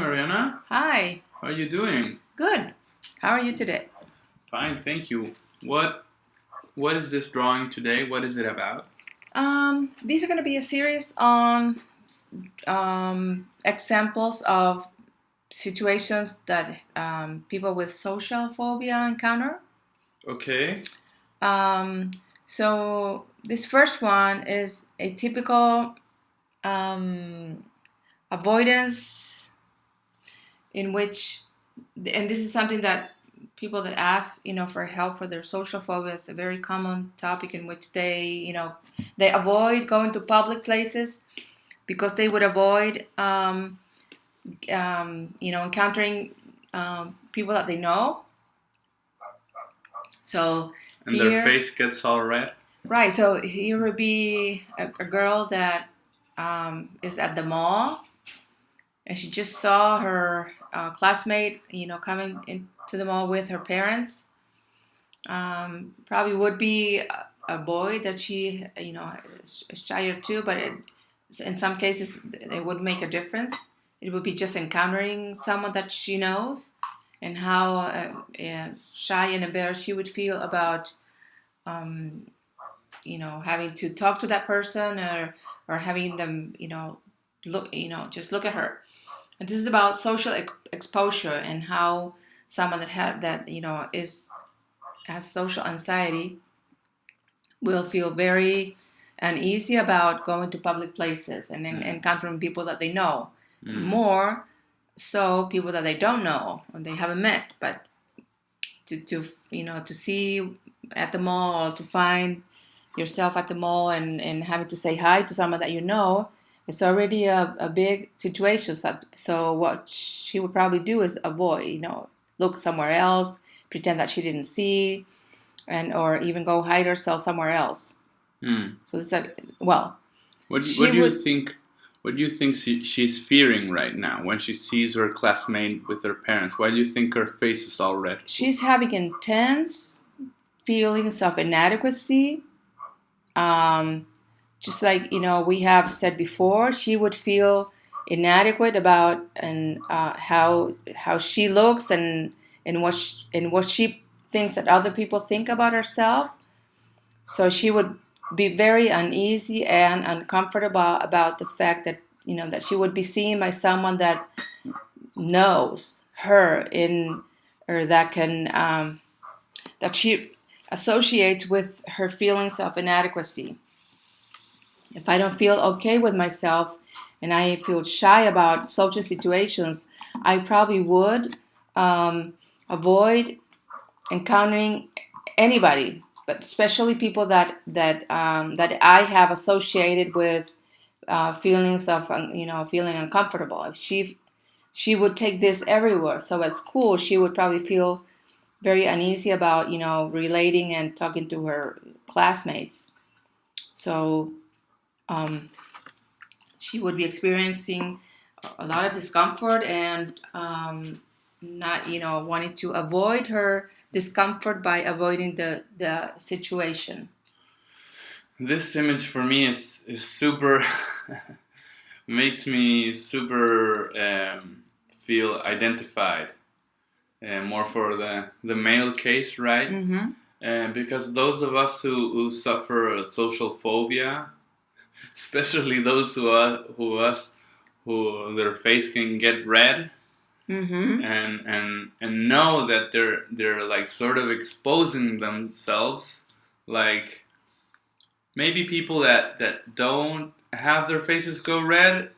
Mariana. Hi. How are you doing? Good. How are you today? Fine, thank you. What is this drawing today? What is it about? These are going to be a series on examples of situations that people with social phobia encounter. Okay. Um, so this first one is a typical um, avoidance in which, and this is something that people that ask, for help for their social phobia is a very common topic in which they avoid going to public places because they would avoid, encountering people that they know. So And their here, face gets all red. right. So here would be a girl that is at the mall, and she just saw her classmate, coming into the mall with her parents. Probably would be a boy that she, is shy too, but in some cases it would make a difference. It would be just encountering someone that she knows, and how shy and embarrassed she would feel about, um, having to talk to that person, or having them, just look at her. And this is about social exposure and how someone that is has social anxiety will feel very uneasy about going to public places and encountering people that they know. More so people that they don't know and they haven't met, but to see at the mall, or to find yourself at the mall and having to say hi to someone that you know, it's already a big situation. So what she would probably do is avoid, look somewhere else, pretend that she didn't see, and or even go hide herself somewhere else. So it's like, well, What do you think? What do you think she's fearing right now when she sees her classmate with her parents? Why do you think her face is all red? She's having intense feelings of inadequacy. Just like we have said before, she would feel inadequate about and how she looks and what she thinks that other people think about herself. So she would be very uneasy and uncomfortable about the fact that that she would be seen by someone that knows her in or that can that she associates with her feelings of inadequacy. If I don't feel okay with myself and I feel shy about social situations, I probably would avoid encountering anybody, but especially people that I have associated with feelings of feeling uncomfortable. If she would take this everywhere. So at school, she would probably feel very uneasy about relating and talking to her classmates. So she would be experiencing a lot of discomfort and not wanting to avoid her discomfort by avoiding the situation. This image for me is super makes me super feel identified. More for the male case, right? Because those of us who suffer social phobia, especially those who their face can get red, and know that they're like sort of exposing themselves, like maybe people that don't have their faces go red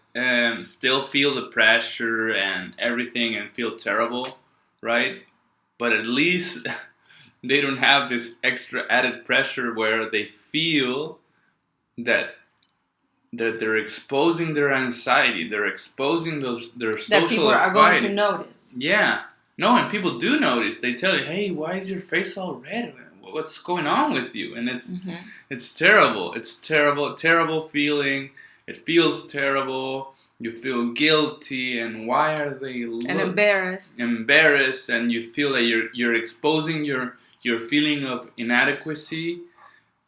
still feel the pressure and everything and feel terrible, right? But at least they don't have this extra added pressure where they feel that they're exposing their anxiety, they're exposing their social that people are going to notice. Yeah, no, and people do notice. They tell you, "Hey, why is your face all red? What's going on with you?" And it's terrible. It's terrible, terrible feeling. It feels terrible. You feel guilty, and why are they and embarrassed? Embarrassed, and you feel that you're exposing your feeling of inadequacy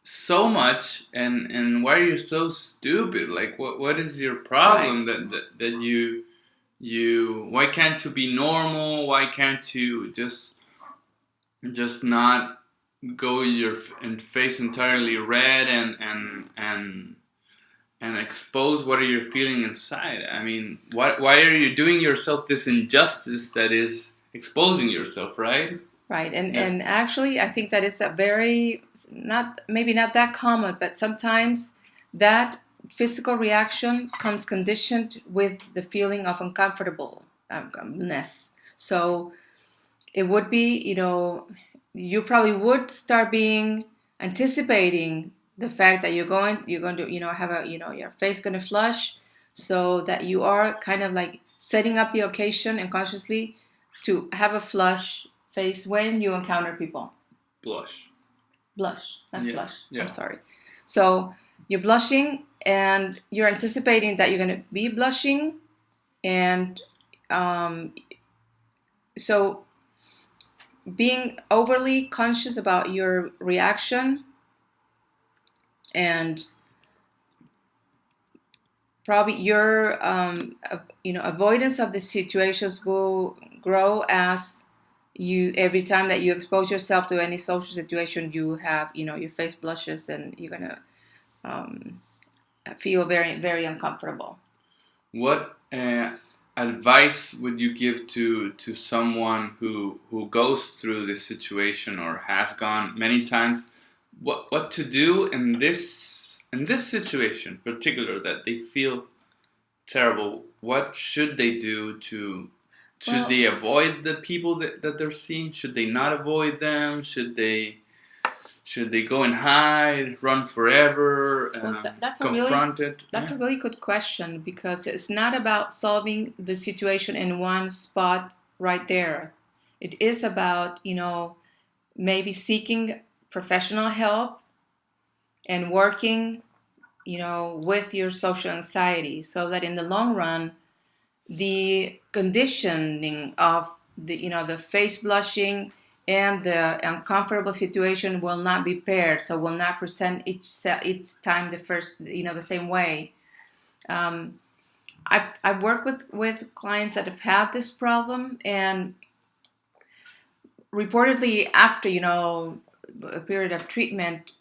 so much, and why are you so stupid? Like, what is your problem? Right. that why can't you be normal? Why can't you just not go your and face entirely red and expose what are you feeling inside? I mean, why are you doing yourself this injustice that is exposing yourself, right? Right. And Yeah. and actually I think that is a very, not maybe not that common, but sometimes that physical reaction comes conditioned with the feeling of uncomfortableness. So it would be, you probably would start being anticipating the fact that you're going to, have a, your face going to flush, so that you are kind of like setting up the occasion and consciously to have a flush face when you encounter people. Blush. Blush, not Yeah. flush. Yeah. I'm sorry. So you're blushing and you're anticipating that you're going to be blushing, and um, so being overly conscious about your reaction, and probably your avoidance of the situations will grow as you, every time that you expose yourself to any social situation, you have, your face blushes and you're gonna um, feel very, very uncomfortable. What advice would you give to someone who goes through this situation or has gone many times? What to do in this situation, particular that they feel terrible? What should they do to? Should Well, they avoid the people that they're seeing? Should they not avoid them? Should they go and hide, run forever, well, confront it? that's Yeah. a really good question, because it's not about solving the situation in one spot right there. It is about, maybe seeking professional help and working, with your social anxiety, so that in the long run, the conditioning of the face blushing and the uncomfortable situation will not be paired, so will not present each time the same way. um, I've worked with clients that have had this problem, and reportedly after, a period of treatment,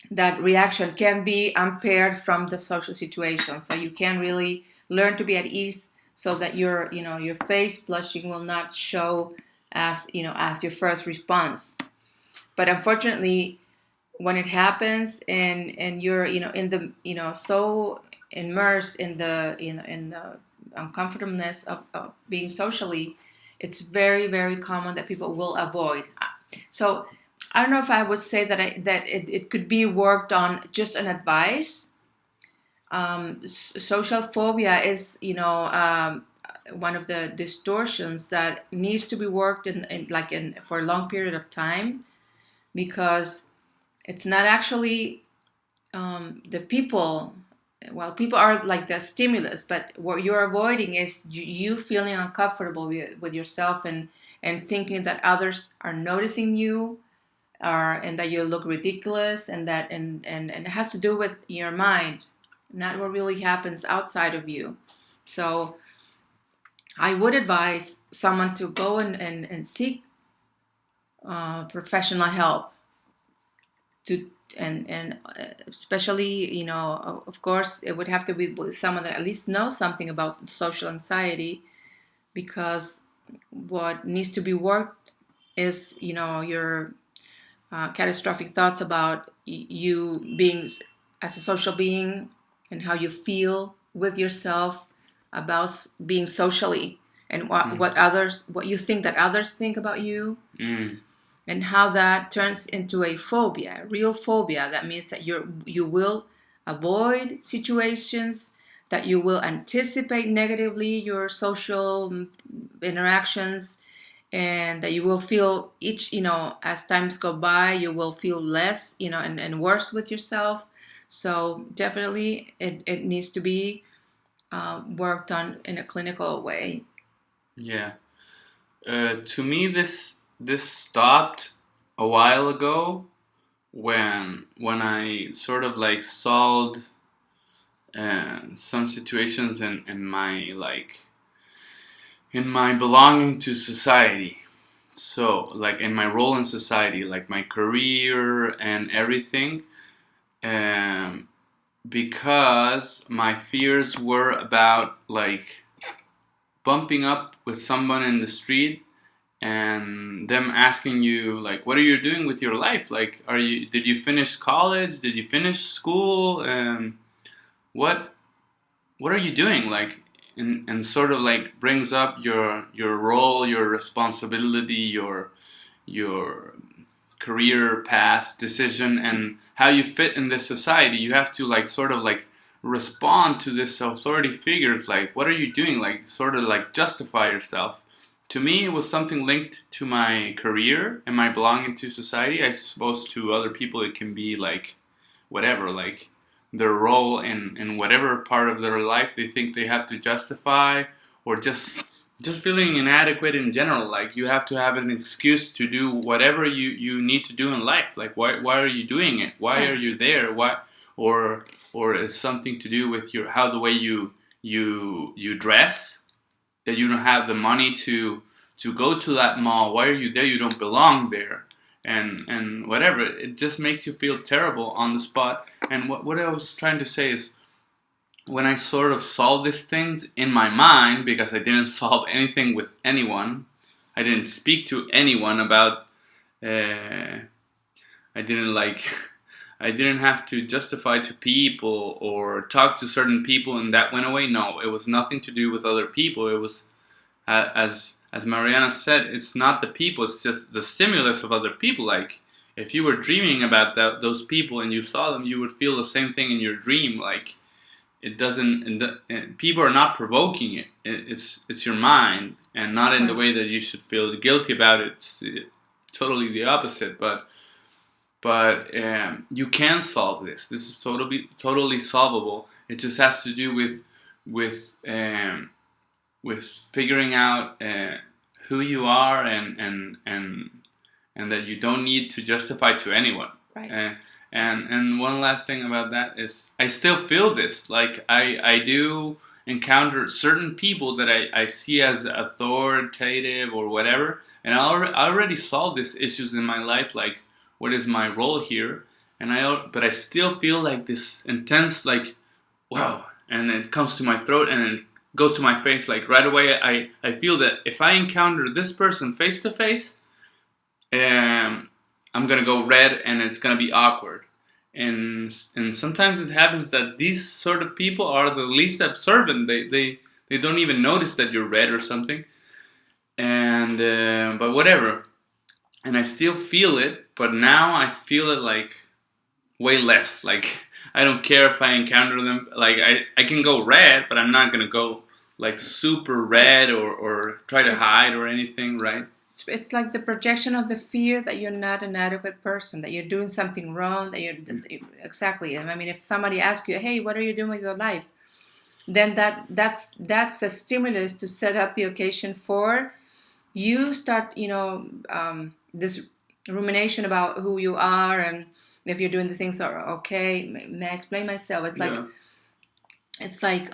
that reaction can be unpaired from the social situation. So you can really learn to be at ease, so that your face blushing will not show as your first response. But unfortunately, when it happens and you're in the so immersed in the uncomfortableness of being socially, it's very, very common that people will avoid. So I don't know if I would say that it could be worked on just an advice. Social phobia is, one of the distortions that needs to be worked in for a long period of time, because it's not actually the people. Well, people are like the stimulus, but what you're avoiding is you feeling uncomfortable with yourself, and thinking that others are noticing you, and that you look ridiculous, and it has to do with your mind, not what really happens outside of you. So I would advise someone to go and seek professional help, to and especially, of course it would have to be with someone that at least knows something about social anxiety, because what needs to be worked is, your catastrophic thoughts about you being as a social being, and how you feel with yourself about being socially, and what you think that others think about you, Mm. and how that turns into a phobia, a real phobia. That means that you will avoid situations, that you will anticipate negatively your social interactions, and that you will feel each, as times go by, you will feel less, and worse with yourself. So definitely it needs to be worked on in a clinical way. Yeah. To me, this stopped a while ago when I sort of like solved some situations in my in my belonging to society. So like in my role in society, like my career and everything, um, because my fears were about like bumping up with someone in the street and them asking you like, what are you doing with your life, like did you finish college, did you finish school, what what are you doing, like, and sort of like brings up your role, your responsibility, your career path decision, and how you fit in this society. You have to like sort of like respond to this authority figures, like what are you doing, like sort of like justify yourself. To me it was something linked to my career and my belonging to society. I suppose to other people it can be like whatever, like their role in whatever part of their life they think they have to justify, or just feeling inadequate in general. Like you have to have an excuse to do whatever you need to do in life. Like why are you doing it? Why Yeah. are you there? Why, or it's something to do with your how the way you dress, that you don't have the money to go to that mall. Why are you there? You don't belong there. And whatever. It just makes you feel terrible on the spot. And what I was trying to say is, when I sort of solve these things in my mind, because I didn't solve anything with anyone, I didn't speak to anyone about. I didn't like. I didn't have to justify to people or talk to certain people, and that went away. No, it was nothing to do with other people. It was, as Mariana said, it's not the people. It's just the stimulus of other people. Like if you were dreaming about those people and you saw them, you would feel the same thing in your dream. Like it doesn't. And people are not provoking it. It's your mind, and not in the way that you should feel guilty about it. It's totally the opposite. But you can solve this. This is totally solvable. It just has to do with um, with figuring out who you are, and that you don't need to justify to anyone. Right. And one last thing about that is, I still feel this. Like I do encounter certain people that I see as authoritative or whatever, and I already solved these issues in my life. Like, what is my role here? But I still feel like this intense, like, wow, and it comes to my throat and it goes to my face. Like right away, I feel that if I encounter this person face to face, I'm gonna go red and it's gonna be awkward. And sometimes it happens that these sort of people are the least observant. They don't even notice that you're red or something. And but whatever. And I still feel it, but now I feel it like way less. Like I don't care if I encounter them. Like I can go red, but I'm not gonna go like super red or try to It's hide or anything, right? it's like the projection of the fear that you're not an adequate person, that you're doing something wrong, that you're exactly. I mean, if somebody asks you, "Hey, what are you doing with your life?" then that's a stimulus to set up the occasion for you start, this rumination about who you are and if you're doing the things that are okay. May I explain myself? Yeah. It's like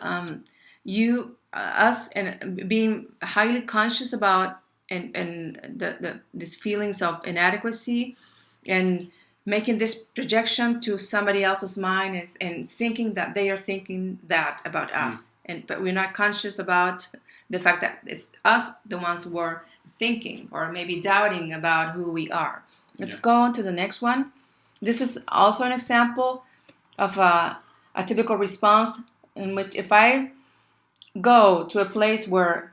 you us and being highly conscious about and these feelings of inadequacy and making this projection to somebody else's mind and thinking that they are thinking that about us, but we're not conscious about the fact that it's us, the ones who are thinking or maybe doubting about who we are. Let's go on to the next one. This is also an example of a typical response in which if I go to a place where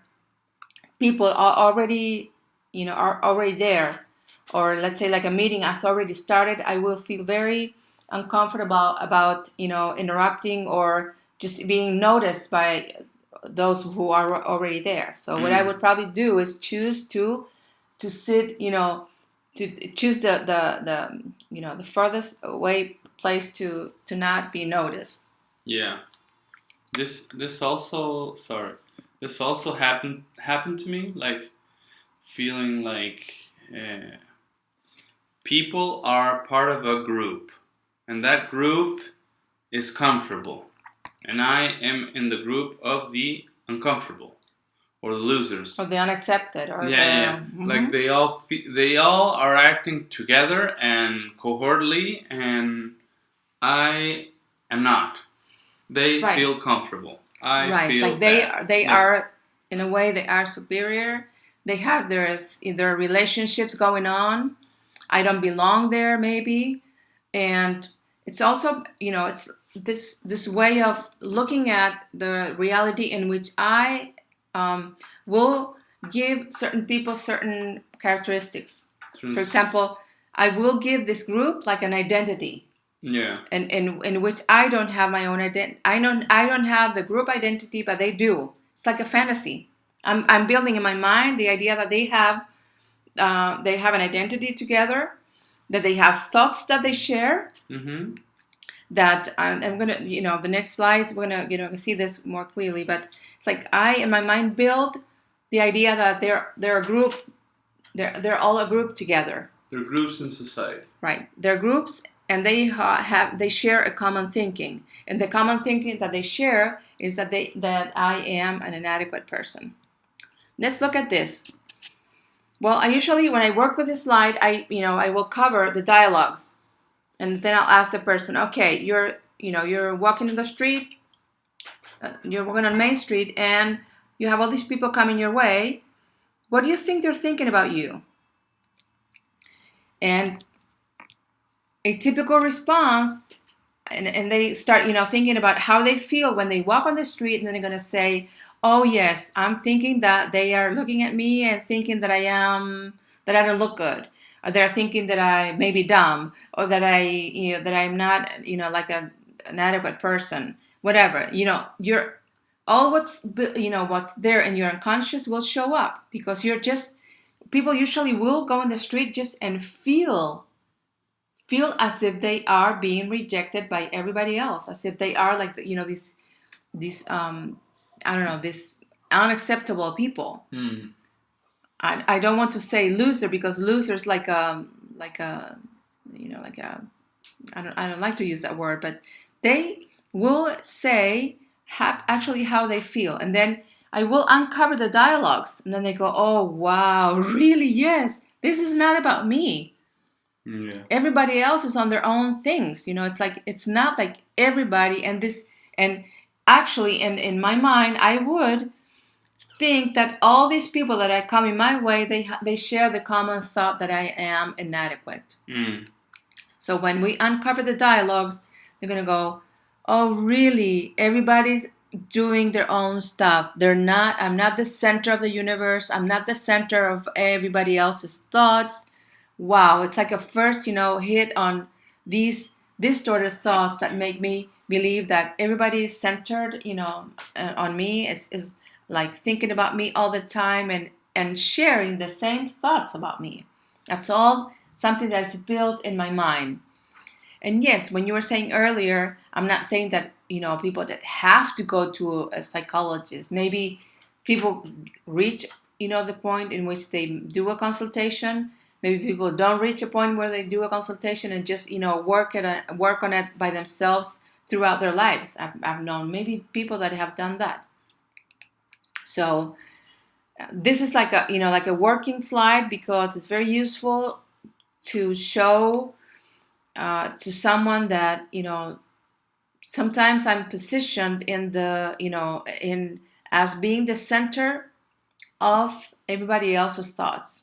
people are already, are already there, or let's say like a meeting has already started, I will feel very uncomfortable about, interrupting or just being noticed by those who are already there. So what I would probably do is choose to sit, to choose the furthest away place to not be noticed. Yeah. This also, sorry. This also happened to me, like feeling like people are part of a group, and that group is comfortable. and I am in the group of the uncomfortable or the losers. Or the unaccepted, or Yeah. Like they all are acting together and cohortedly, and I am not. They Right. feel comfortable. I Right. It's feel like bad. they Yeah. are, in a way, they are superior. They have their relationships going on. I don't belong there, maybe. And it's also, it's this way of looking at the reality in which I will give certain people certain characteristics. For example, I will give this group like an identity. Yeah. And in which I don't have my own identity. I don't have the group identity, but they do. It's like a fantasy. I'm building in my mind the idea that they have an identity together, that they have thoughts that they share. Mm-hmm. That I'm gonna, the next slides we're gonna, see this more clearly. But it's like I, in my mind, build the idea that they're a group. They're all a group together. They're groups in society. Right. They're groups, and they share a common thinking. And the common thinking that they share is that I am an inadequate person. Let's look at this. Well, I usually, when I work with this slide, I will cover the dialogues, and then I'll ask the person, okay, you're walking in the street, you're walking on Main Street, and you have all these people coming your way. What do you think they're thinking about you? And a typical response, and they start, thinking about how they feel when they walk on the street, and then they're going to say, oh yes, I'm thinking that they are looking at me and thinking that that I don't look good, or they're thinking that I may be dumb, or that that I'm not, like an adequate person, whatever. You're all what's there in your unconscious will show up, because people usually will go on the street just and feel as if they are being rejected by everybody else, as if they are like these I don't know, these unacceptable people. I don't want to say loser, because loser is like a I don't like to use that word, but they will say actually how they feel, and then I will uncover the dialogues, and then they go, oh wow, really? Yes, this is not about me. Yeah. Everybody else is on their own things. It's like, it's not like everybody, and actually, in my mind, I would think that all these people that are coming my way, they share the common thought that I am inadequate. So when we uncover the dialogues, they're gonna go, oh really? Everybody's doing their own stuff. I'm not the center of the universe. I'm not the center of everybody else's thoughts. Wow, it's like a first, hit on these distorted thoughts that make me believe that everybody is centered, on me, is like thinking about me all the time, and sharing the same thoughts about me. That's all something that's built in my mind. And yes, when you were saying earlier, I'm not saying that, people that have to go to a psychologist. Maybe people reach, the point in which they do a consultation. Maybe people don't reach a point where they do a consultation and just, work on it by themselves throughout their lives. I've known maybe people that have done that. So this is like a working slide, because it's very useful to show to someone that, sometimes I'm positioned in as being the center of everybody else's thoughts.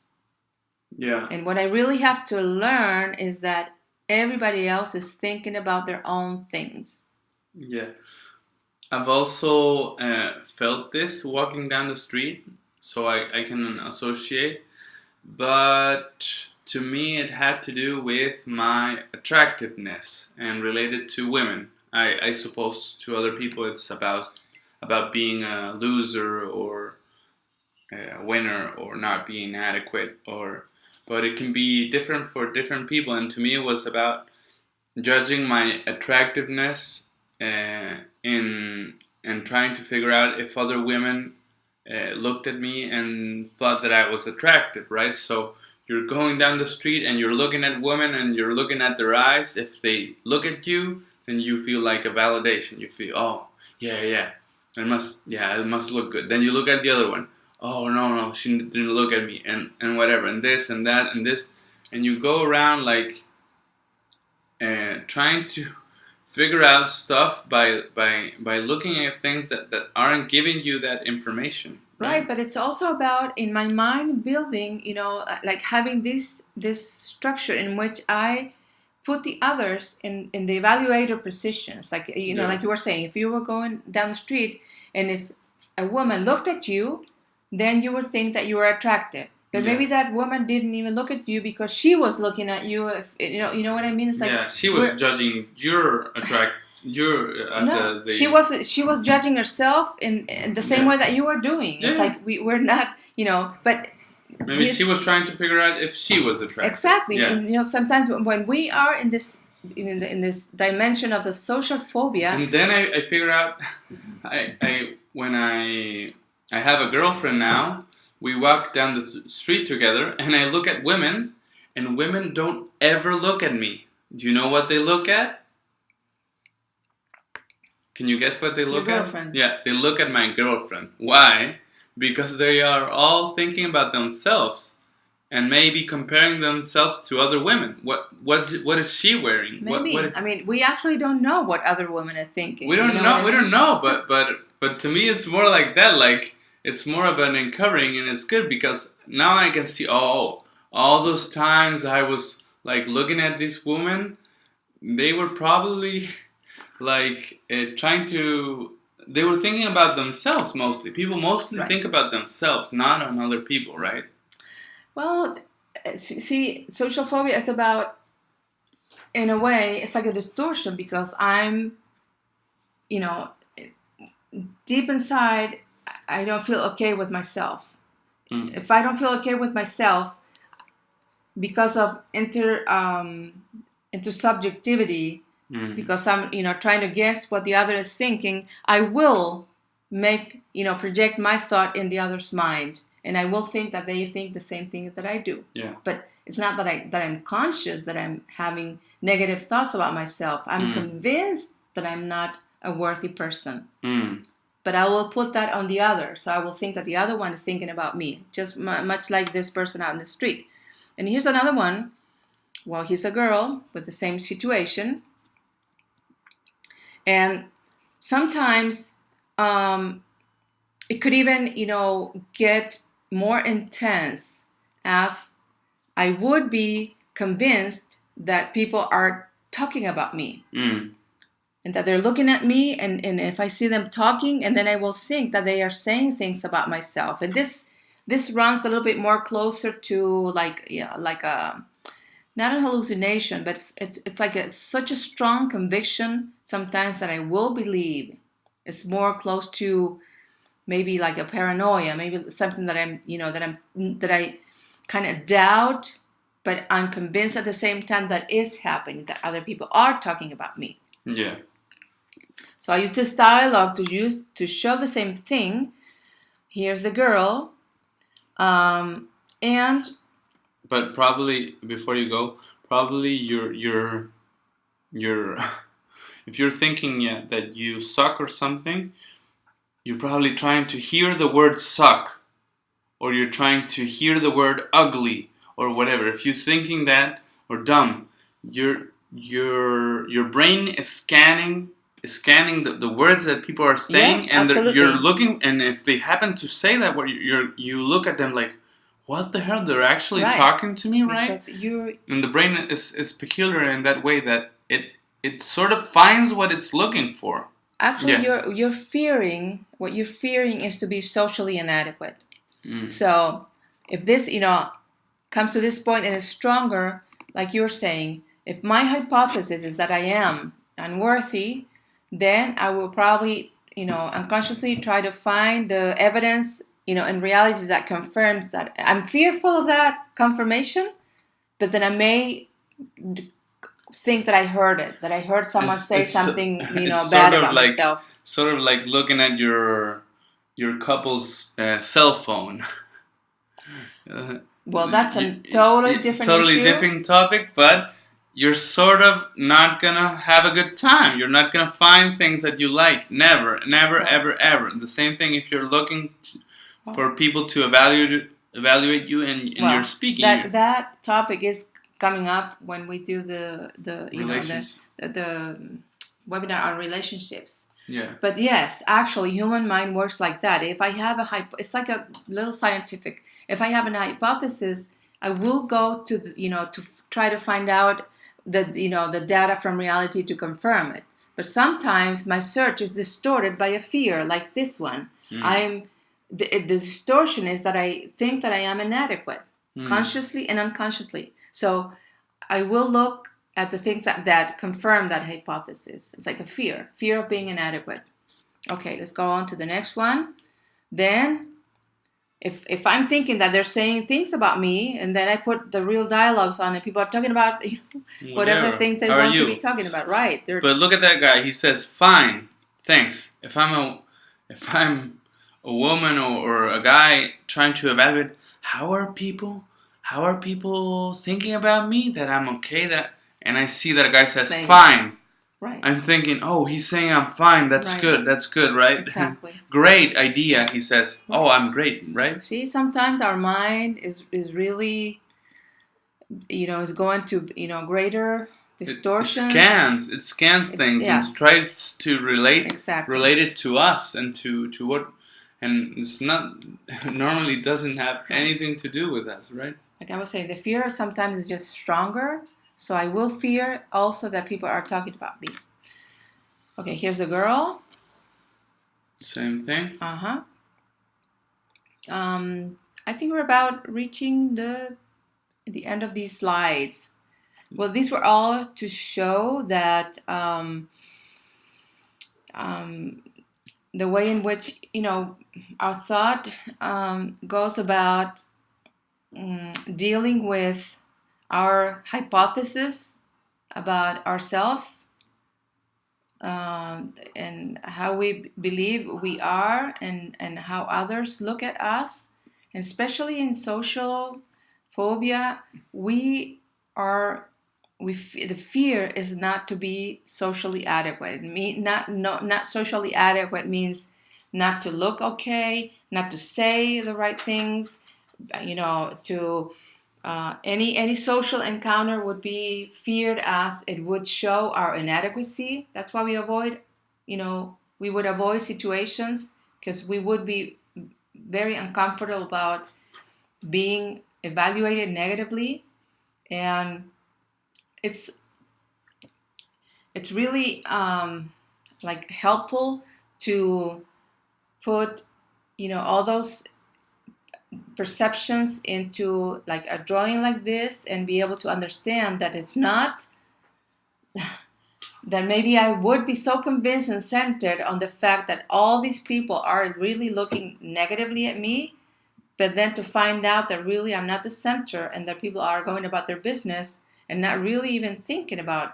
Yeah. And what I really have to learn is that everybody else is thinking about their own things. Yeah. I've also felt this walking down the street, so I can associate. But to me, it had to do with my attractiveness and related to women. I suppose to other people it's about being a loser or a winner or not being adequate, but it can be different for different people. And to me, it was about judging my attractiveness in and trying to figure out if other women looked at me and thought that I was attractive, right? So you're going down the street and you're looking at women and you're looking at their eyes. If they look at you, then you feel like a validation. You feel, oh, yeah. It must look good. Then you look at the other one. Oh no, she didn't look at me, and whatever, and this and that and this, and you go around like trying to figure out stuff by looking at things that aren't giving you that information. Right, but it's also about, in my mind, building, like having this structure in which I put the others in the evaluator positions. Like, like you were saying, if you were going down the street and if a woman looked at you, then you would think that you were attractive. But maybe that woman didn't even look at you because she was looking at you. If you know what I mean? It's like she was judging your she was judging herself in the same way that you were doing. It's like we're not, but maybe she was trying to figure out if she was attractive. Exactly. And, sometimes when we are in this in this dimension of the social phobia, and then I figure out when I have a girlfriend now. We walk down the street together, and I look at women, and women don't ever look at me. Do you know what they look at? Can you guess what they look Your girlfriend. at? Yeah, they look at my girlfriend. Why? Because they are all thinking about themselves and maybe comparing themselves to other women. What is she wearing? Maybe. I mean, we actually don't know what other women are thinking. We don't know. We don't know. But to me, it's more like that. Like, it's more of an uncovering, and it's good because now I can see, all those times I was like looking at this woman, they were probably like they were thinking about themselves mostly. People mostly think about themselves, not on other people, right? Well, see, social phobia is about, in a way, it's like a distortion because I'm, deep inside, I don't feel okay with myself. If I don't feel okay with myself because of intersubjectivity, because I'm trying to guess what the other is thinking, I will project my thought in the other's mind, and I will think that they think the same thing that I do. Yeah. But it's not that I'm conscious that I'm having negative thoughts about myself. I'm convinced that I'm not a worthy person. But I will put that on the other. So I will think that the other one is thinking about me, just much like this person out in the street. And here's another one. Well, he's a girl with the same situation. And sometimes it could even, get more intense as I would be convinced that people are talking about me. And that they're looking at me, and if I see them talking, and then I will think that they are saying things about myself. And this runs a little bit more closer to like a, not a hallucination, but it's like such a strong conviction sometimes that I will believe. It's more close to maybe like a paranoia, maybe something that that I kind of doubt, but I'm convinced at the same time that is happening, that other people are talking about me. Yeah. So I use this dialogue to show the same thing. Here's the girl, and. But probably before you go, probably you're if you're thinking that you suck or something, you're probably trying to hear the word suck, or you're trying to hear the word ugly or whatever. If you're thinking that or dumb, your brain is scanning the words that people are saying, yes, and absolutely. you're looking, and if they happen to say that word, you look at them like, what the hell? They're actually talking to me, right? Because and the brain is peculiar in that way that it sort of finds what it's looking for. Actually, you're fearing, what you're fearing is to be socially inadequate. So if this comes to this point and is stronger, like you're saying, if my hypothesis is that I am unworthy, then I will probably unconsciously try to find the evidence in reality that confirms that. I'm fearful of that confirmation, but then I may think that I heard it, that I heard someone say something bad about myself. Sort of like looking at your couple's cell phone. Well, that's a totally different issue. Different topic, but you're sort of not gonna have a good time. You're not gonna find things that you like. Never, never, Right. ever. The same thing if you're looking Well, for people to evaluate you in your speaking, that topic is coming up when we do the relations. the webinar on relationships. Yeah. But yes, actually, human mind works like that. If I have it's like a little scientific. If I have an hypothesis, I will go to try to find out the data from reality to confirm it. But sometimes my search is distorted by a fear, like this one. The distortion is that I think that I am inadequate, consciously and unconsciously. So I will look at the things that confirm that hypothesis. It's like a fear of being inadequate. Okay, let's go on to the next one. Then, if I'm thinking that they're saying things about me, and then I put the real dialogues on it, people are talking about whatever things they want to be talking about, right? But look at that guy. He says, "Fine, thanks." If I'm a woman or a guy trying to evaluate how are people thinking about me, that I'm okay, and I see that a guy says fine, right, I'm thinking, oh, he's saying I'm fine, that's good, right? Exactly. Great idea, he says. Right. Oh, I'm great, right? See, sometimes our mind is really is going to greater distortions. It scans things and tries to relate it to us and to what, and it's not normally doesn't have anything to do with us, right? Like I was saying, the fear sometimes is just stronger. So I will fear also that people are talking about me. Okay, here's a girl. Same thing. I think we're about reaching the end of these slides. Well, these were all to show that the way in which our thought goes about dealing with our hypothesis about ourselves and how we believe we are and how others look at us, and especially in social phobia, the fear is not to be socially adequate. Not socially adequate means not to look okay, not to say the right things, to any social encounter would be feared as it would show our inadequacy. That's why we would avoid situations, because we would be very uncomfortable about being evaluated negatively. And it's really like helpful to put all those perceptions into like a drawing like this and be able to understand that it's not that maybe I would be so convinced and centered on the fact that all these people are really looking negatively at me, but then to find out that really I'm not the center and that people are going about their business and not really even thinking about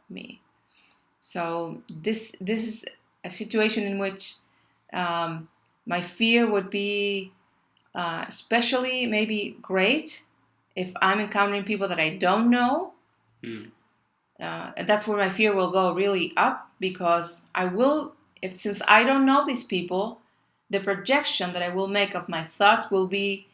me. So this is a situation in which my fear would be especially maybe great if I'm encountering people that I don't know. That's where my fear will go really up, because since I don't know these people, the projection that I will make of my thoughts will be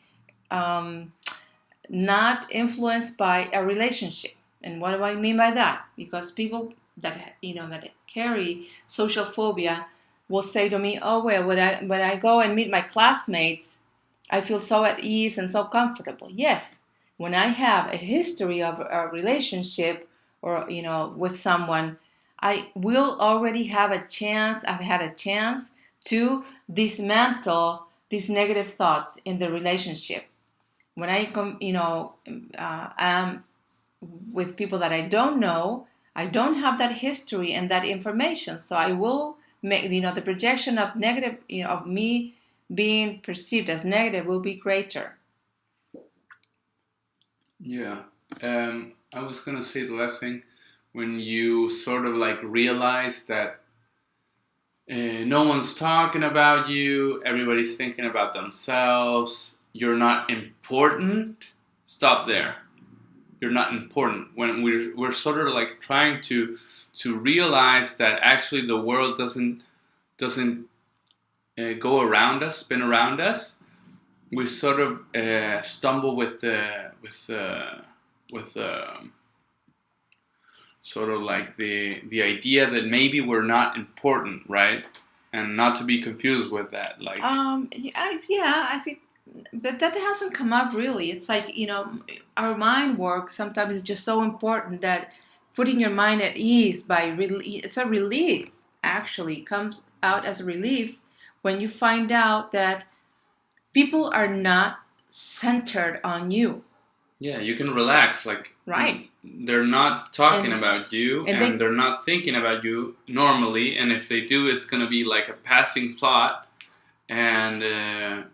not influenced by a relationship. And what do I mean by that? Because people that that carry social phobia will say to me, "Oh well, when I go and meet my classmates, I feel so at ease and so comfortable." Yes, when I have a history of a relationship or with someone, I will already have a chance. I've had a chance to dismantle these negative thoughts in the relationship. When I am with people that I don't know, I don't have that history and that information, so I will make the projection of negative of me being perceived as negative will be greater. Yeah. I was gonna say the last thing, when you sort of like realize that no one's talking about you, everybody's thinking about themselves, you're not important, stop there. you're not important. When we're sort of like trying to realize that actually the world doesn't go around us, spin around us. We sort of stumble with sort of like the idea that maybe we're not important, right? And not to be confused with that, like. Yeah, I think, but that hasn't come up really. It's like, our mind work sometimes is just so important that putting your mind at ease it's a relief. Actually, comes out as a relief when you find out that people are not centered on you. Yeah, you can relax. Like, right? They're not talking and about you, and they're not thinking about you normally. And if they do, it's gonna be like a passing thought. And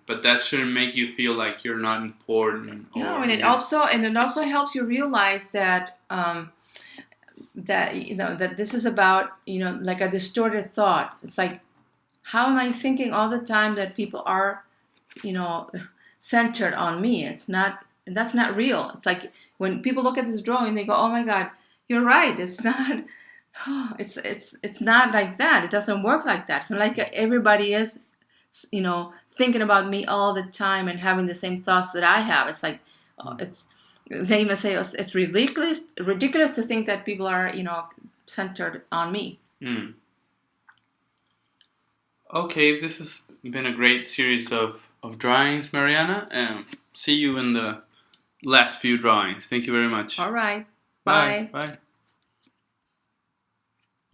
but that shouldn't make you feel like you're not important. No, and it also helps you realize that that this is about like a distorted thought. It's like, how am I thinking all the time that people are you know centered on me? It's not. That's not real. It's like when people look at this drawing, they go, "Oh my God, you're right. It's not. It's not like that. It doesn't work like that. It's not like everybody is, thinking about me all the time and having the same thoughts that I have. It's like, it's. They even say it's ridiculous to think that people are, centered on me." Mm. Okay, this has been a great series of drawings, Mariana. See you in the last few drawings. Thank you very much. All right. Bye. Bye. Bye.